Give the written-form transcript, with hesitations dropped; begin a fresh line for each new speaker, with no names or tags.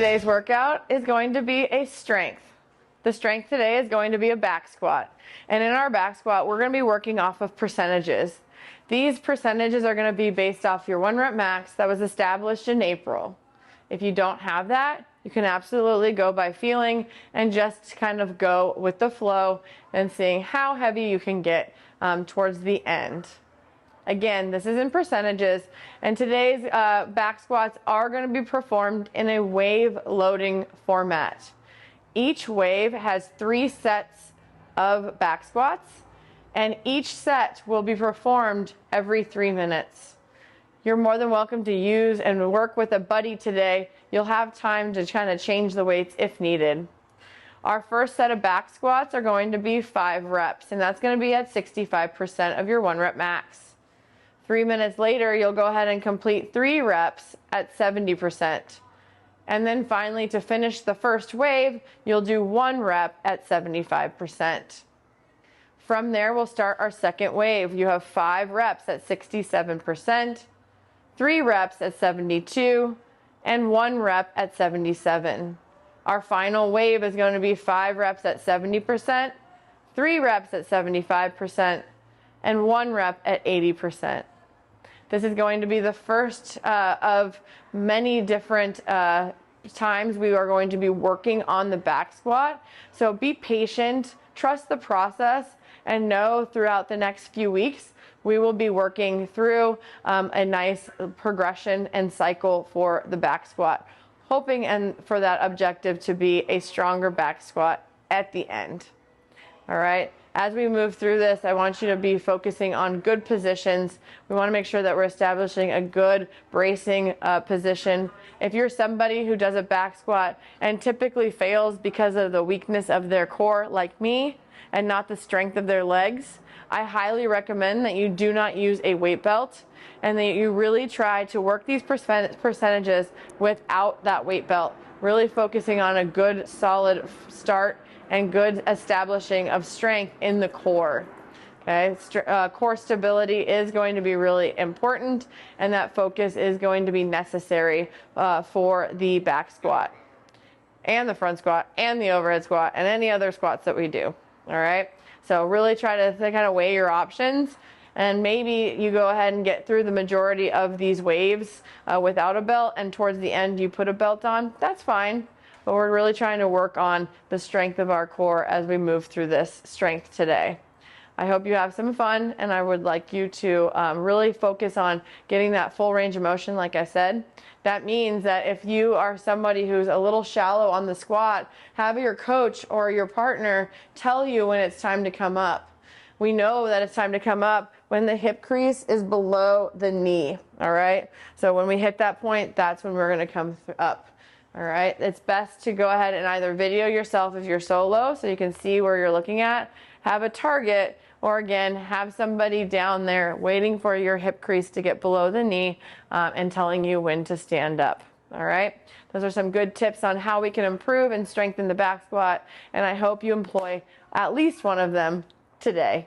Today's workout is going to be a strength. The strength today is going to be a back squat. And in our back squat, we're going to be working off of percentages. These percentages are going to be based off your 1 rep max that was established in April. If you don't have that, you can absolutely go by feeling and just kind of go with the flow and seeing how heavy you can get towards the end. Again, this is in percentages, and today's back squats are going to be performed in a wave loading format. Each wave has 3 sets of back squats, and each set will be performed every 3 minutes. You're more than welcome to use and work with a buddy today. You'll have time to kind of change the weights if needed. Our first set of back squats are going to be 5 reps, and that's going to be at 65% of your 1 rep max. 3 minutes later, you'll go ahead and complete 3 reps at 70%. And then finally, to finish the first wave, you'll do 1 rep at 75%. From there, we'll start our second wave. You have 5 reps at 67%, 3 reps at 72, and 1 rep at 77. Our final wave is going to be 5 reps at 70%, 3 reps at 75%, and 1 rep at 80%. This is going to be the first of many different times we are going to be working on the back squat. So be patient, trust the process, and know throughout the next few weeks we will be working through a nice progression and cycle for the back squat, hoping and for that objective to be a stronger back squat at the end. All right. As we move through this, I want you to be focusing on good positions. We want to make sure that we're establishing a good bracing position. If you're somebody who does a back squat and typically fails because of the weakness of their core, like me, and not the strength of their legs, I highly recommend that you do not use a weight belt and that you really try to work these percentages without that weight belt, really focusing on a good solid start and good establishing of strength in the core. Okay, core stability is going to be really important, and that focus is going to be necessary for the back squat and the front squat and the overhead squat and any other squats that we do. All right, so really try to kind of weigh your options, and maybe you go ahead and get through the majority of these waves without a belt, and towards the end you put a belt on. That's fine. But we're really trying to work on the strength of our core as we move through this strength today. I hope you have some fun, and I would like you to really focus on getting that full range of motion, like I said. That means that if you are somebody who's a little shallow on the squat, have your coach or your partner tell you when it's time to come up. We know that it's time to come up when the hip crease is below the knee, all right? So when we hit that point, that's when we're going to come up. All right, it's best to go ahead and either video yourself if you're solo so you can see where you're looking at, have a target, or again, have somebody down there waiting for your hip crease to get below the knee and telling you when to stand up. All right, those are some good tips on how we can improve and strengthen the back squat, and I hope you employ at least one of them today.